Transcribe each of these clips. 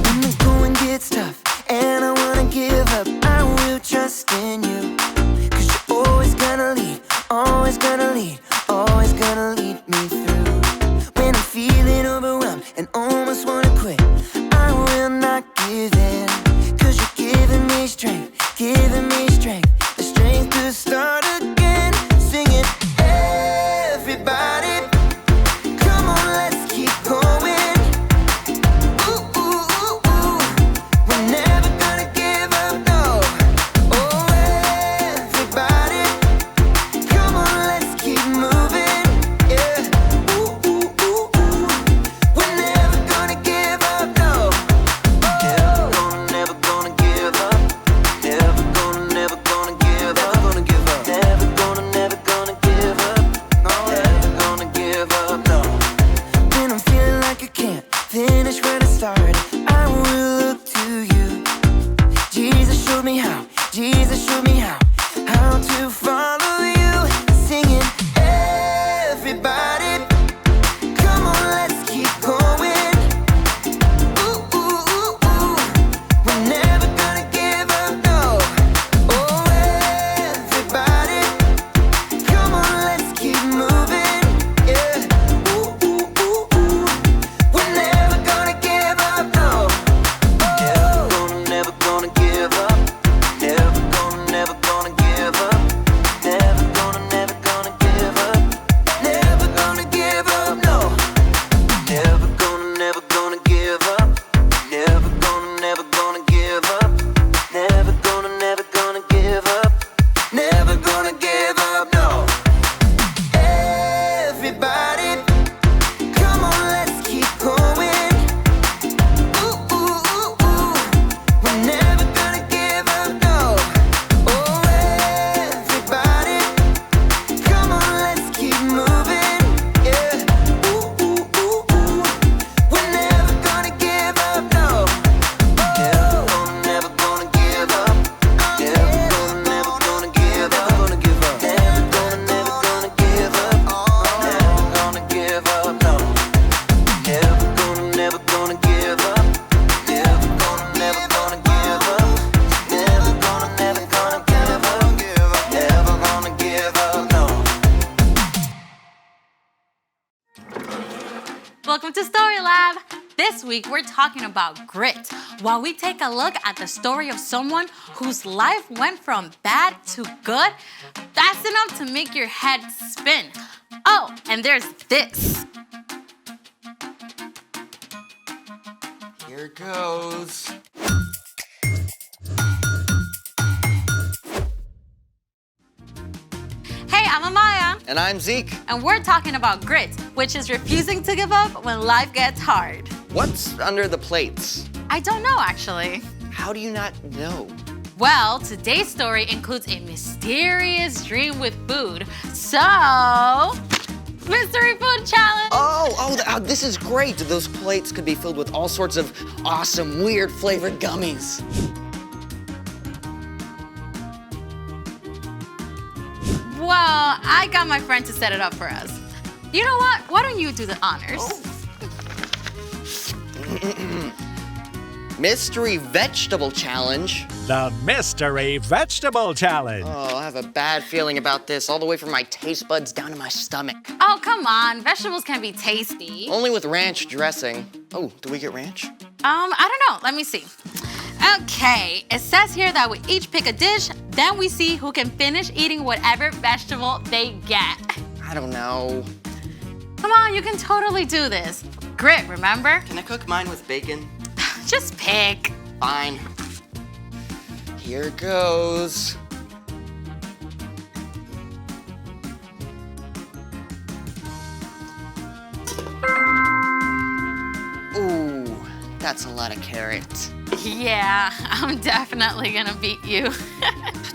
When the going gets tough and I wanna give up, I will trust in you. 'Cause you're always gonna lead, always gonna lead, always gonna lead me through. When I'm feeling overwhelmed and almost wanna quit, I will not give in. 'Cause you're giving me strength, the strength to start again. Sing it, everybody. Come on, let's keep going. Ooh, ooh, ooh, ooh. We're never gonna give up, no. Oh, everybody. Come on, let's keep moving. Yeah. Ooh, ooh, ooh, ooh. We're never gonna give up, no. Never gonna give up. Never gonna give up. Never gonna give up. Never gonna give up. No, never gonna give up, no. When I'm feeling like I can't finish where I started, I will look to you. Jesus showed me how. Jesus showed me how to follow you. Singing, everybody. Come on, let's keep going. Ooh, ooh, ooh, ooh. We're never gonna give up, no. Oh, everybody. Come on, let's keep moving. Yeah. Ooh, ooh, ooh, ooh. We're never gonna give up, no. Never gonna give up. Never gonna give up. Never gonna give up. Never gonna give up, no. Never gonna give up. Never gonna give up. Never gonna give up. Never gonna give up, no. Everybody, come on, let's keep going. Ooh, ooh, ooh, ooh. We're never gonna give up, no. Oh, everybody, come on, let's keep moving. Yeah. Ooh, ooh, ooh, ooh. We're never gonna give up, no. Never gonna give up. Never gonna give up. Never gonna give up. Never gonna give up. Never gonna give up, no. Never gonna give up. Never gonna give up. Never gonna give up. Never gonna give up, no. Welcome to Story Lab. This week we're talking about grit, while we take a look at the story of someone whose life went from bad to good. That's enough to make your head spin. Oh, and there's this. Here goes. Hey, I'm Amaya, And I'm Zeke. and we're talking about grit, which is refusing to give up when life gets hard. What's under the plates? I don't know, actually. How do you not know? Well, today's story includes a mysterious dream with food. So, mystery food challenge. Oh, this is great. Those plates could be filled with all sorts of awesome, weird flavored gummies. Well, I got my friend to set it up for us. You know what? Why don't you do the honors? Mystery vegetable challenge. The Mystery Vegetable Challenge. Oh, I have a bad feeling about this, all the way from my taste buds down to my stomach. Oh, come on. Vegetables can be tasty. Only with ranch dressing. Oh, do we get ranch? I don't know. Let me see. Okay, it says here that we each pick a dish, then we see who can finish eating whatever vegetable they get. I don't know. Come on, you can totally do this. Grit, remember? Can I cook mine with bacon? Just pick. Fine. Here goes. Ooh, that's a lot of carrots. Yeah, I'm definitely gonna beat you.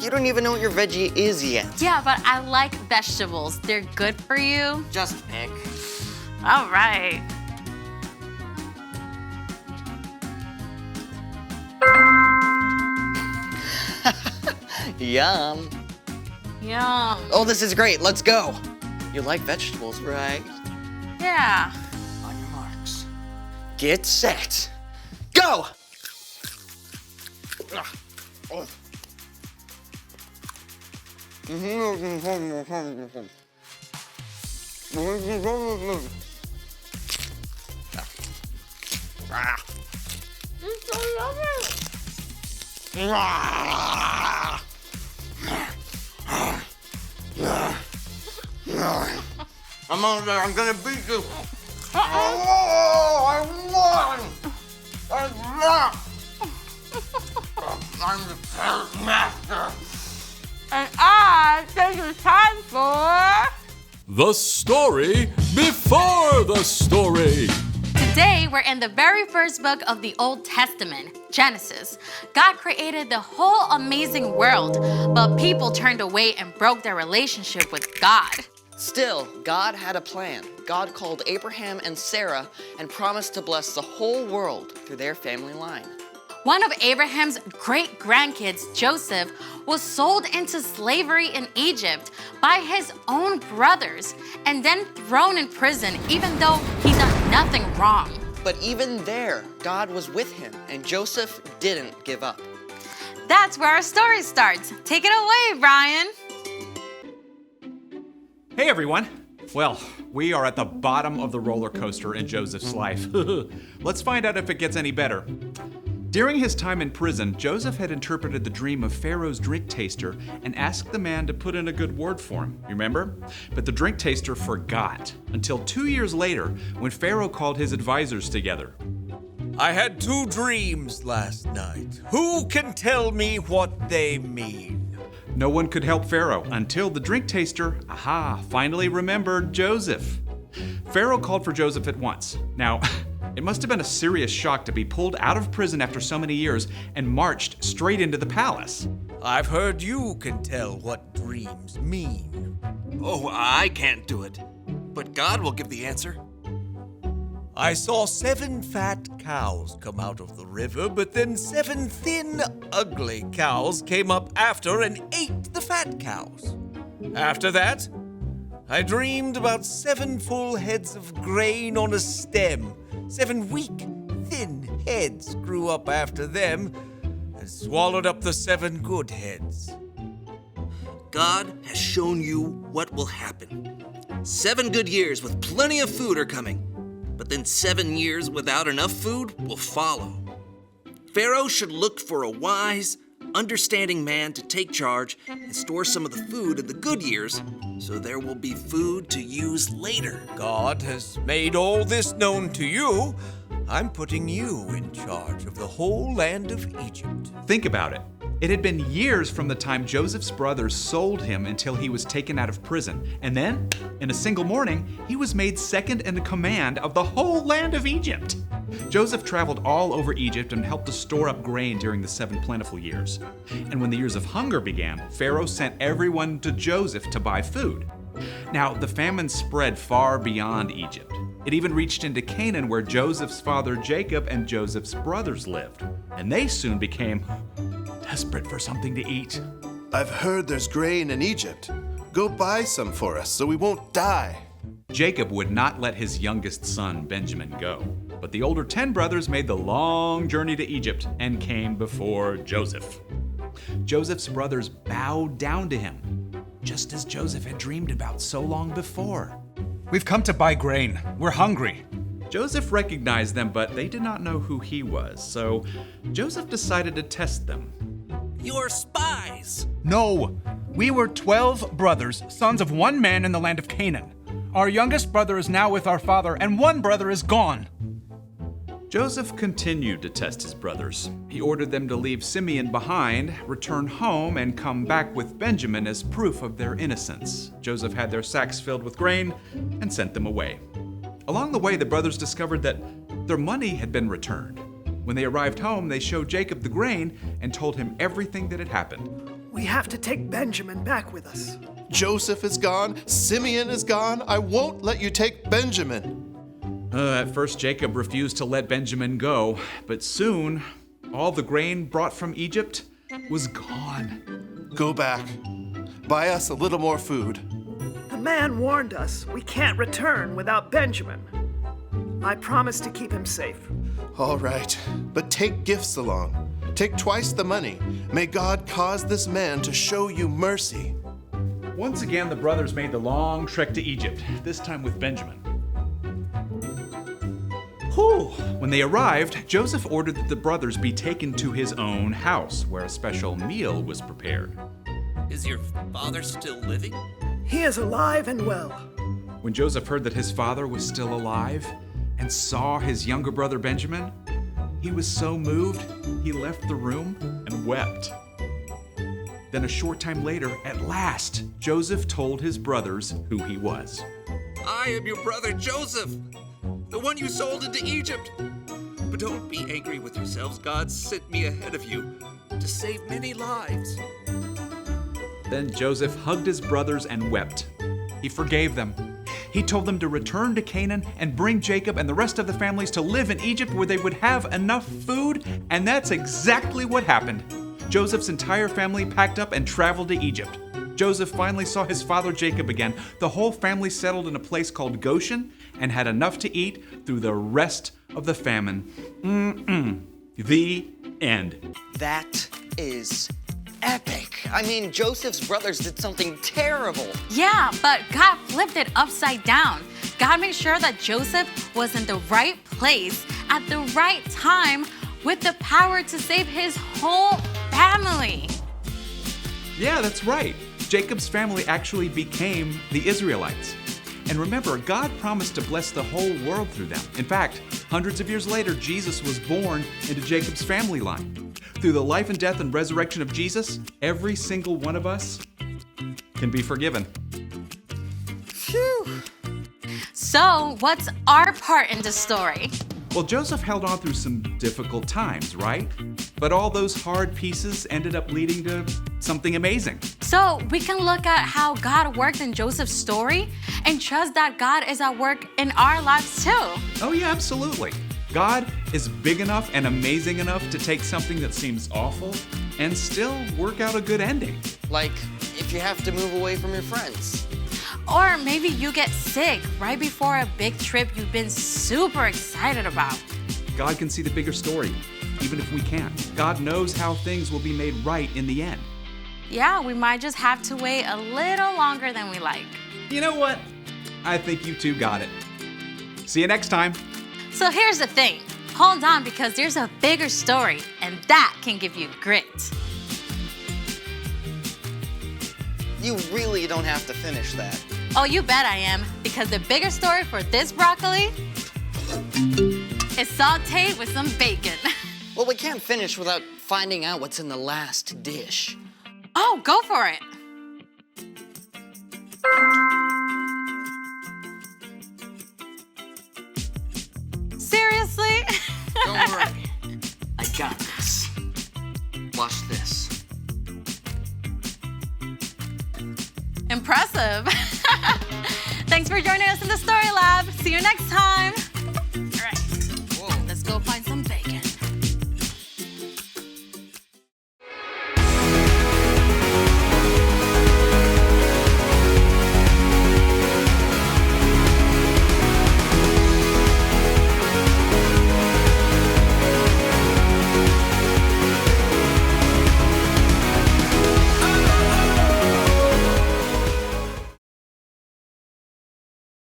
You don't even know what your veggie is yet. Yeah, but I like vegetables. They're good for you. Just pick. All right. Yum. Yum. Oh, this is great. Let's go. You like vegetables, right? Yeah. On your marks. Get set. Go. Ooh, that's a lot of carrots. Yeah, but I like vegetables. Yeah. Get set. Go! I'm gonna beat you. Oh, I won! I won! I'm the pet master. And I think it's time for... The story before the story. Today, we're in the very first book of the Old Testament, Genesis. God created the whole amazing world, but people turned away and broke their relationship with God. Still, God had a plan. God called Abraham and Sarah and promised to bless the whole world through their family line. One of Abraham's great-grandkids, Joseph, was sold into slavery in Egypt by his own brothers and then thrown in prison even though he done nothing wrong. But even there, God was with him, and Joseph didn't give up. That's where our story starts. Take it away, Brian. Hey everyone! Well, we are at the bottom of the roller coaster in Joseph's life. Let's find out if it gets any better. During his time in prison, Joseph had interpreted the dream of Pharaoh's drink taster and asked the man to put in a good word for him, you remember? But the drink taster forgot until 2 years later when Pharaoh called his advisors together. I had 2 dreams last night. Who can tell me what they mean? No one could help Pharaoh until the drink taster, finally remembered Joseph. Pharaoh called for Joseph at once. Now, it must have been a serious shock to be pulled out of prison after so many years and marched straight into the palace. I've heard you can tell what dreams mean. Oh, I can't do it. But God will give the answer. I saw 7 fat cows come out of the river, but then 7 thin, ugly cows came up after and ate the fat cows. After that, I dreamed about 7 full heads of grain on a stem. 7 weak, thin heads grew up after them and swallowed up the 7 good heads. God has shown you what will happen. 7 good years with plenty of food are coming. But then 7 years without enough food will follow. Pharaoh should look for a wise, understanding man to take charge and store some of the food in the good years so there will be food to use later. God has made all this known to you. I'm putting you in charge of the whole land of Egypt. Think about it. It had been years from the time Joseph's brothers sold him until he was taken out of prison. And then, in a single morning, he was made second in command of the whole land of Egypt. Joseph traveled all over Egypt and helped to store up grain during the 7 plentiful years. And when the years of hunger began, Pharaoh sent everyone to Joseph to buy food. Now, the famine spread far beyond Egypt. It even reached into Canaan, where Joseph's father Jacob and Joseph's brothers lived. And they soon became desperate for something to eat. I've heard there's grain in Egypt. Go buy some for us so we won't die. Jacob would not let his youngest son, Benjamin, go. But the older 10 brothers made the long journey to Egypt and came before Joseph. Joseph's brothers bowed down to him, just as Joseph had dreamed about so long before. We've come to buy grain. We're hungry. Joseph recognized them, but they did not know who he was, so Joseph decided to test them. You're spies! No, we were 12 brothers, sons of one man in the land of Canaan. Our youngest brother is now with our father, and one brother is gone. Joseph continued to test his brothers. He ordered them to leave Simeon behind, return home, and come back with Benjamin as proof of their innocence. Joseph had their sacks filled with grain and sent them away. Along the way, the brothers discovered that their money had been returned. When they arrived home, they showed Jacob the grain and told him everything that had happened. We have to take Benjamin back with us. Joseph is gone. Simeon is gone. I won't let you take Benjamin. At first, Jacob refused to let Benjamin go, but soon, all the grain brought from Egypt was gone. Go back. Buy us a little more food. The man warned us we can't return without Benjamin. I promise to keep him safe. All right, but take gifts along. Take twice the money. May God cause this man to show you mercy. Once again, the brothers made the long trek to Egypt, this time with Benjamin. Whew. When they arrived, Joseph ordered that the brothers be taken to his own house, where a special meal was prepared. Is your father still living? He is alive and well. When Joseph heard that his father was still alive and saw his younger brother Benjamin, he was so moved, he left the room and wept. Then a short time later, at last, Joseph told his brothers who he was. I am your brother Joseph, the one you sold into Egypt. But don't be angry with yourselves. God sent me ahead of you to save many lives. Then Joseph hugged his brothers and wept. He forgave them. He told them to return to Canaan and bring Jacob and the rest of the families to live in Egypt where they would have enough food, and that's exactly what happened. Joseph's entire family packed up and traveled to Egypt. Joseph finally saw his father Jacob again. The whole family settled in a place called Goshen and had enough to eat through the rest of the famine. The end. That is epic. I mean, Joseph's brothers did something terrible. Yeah, but God flipped it upside down. God made sure that Joseph was in the right place at the right time with the power to save his whole family. Yeah, that's right. Jacob's family actually became the Israelites. And remember, God promised to bless the whole world through them. In fact, hundreds of years later, Jesus was born into Jacob's family line. Through the life and death and resurrection of Jesus, every single one of us can be forgiven. Phew. So, what's our part in the story? Well, Joseph held on through some difficult times, right? But all those hard pieces ended up leading to something amazing. So, we can look at how God worked in Joseph's story and trust that God is at work in our lives too. Oh yeah, absolutely. God is big enough and amazing enough to take something that seems awful and still work out a good ending. Like, if you have to move away from your friends. Or maybe you get sick right before a big trip you've been super excited about. God can see the bigger story, even if we can't. God knows how things will be made right in the end. Yeah, we might just have to wait a little longer than we like. You know what? I think you two got it. See you next time. So here's the thing. Hold on, because there's a bigger story, and that can give you grit. You really don't have to finish that. Oh, you bet I am, because the bigger story for this broccoli is sauteed with some bacon. Well, we can't finish without finding out what's in the last dish. Oh, go for it. Seriously? Don't worry. I got this. Watch this. Impressive. Thanks for joining us in the Story Lab. See you next time.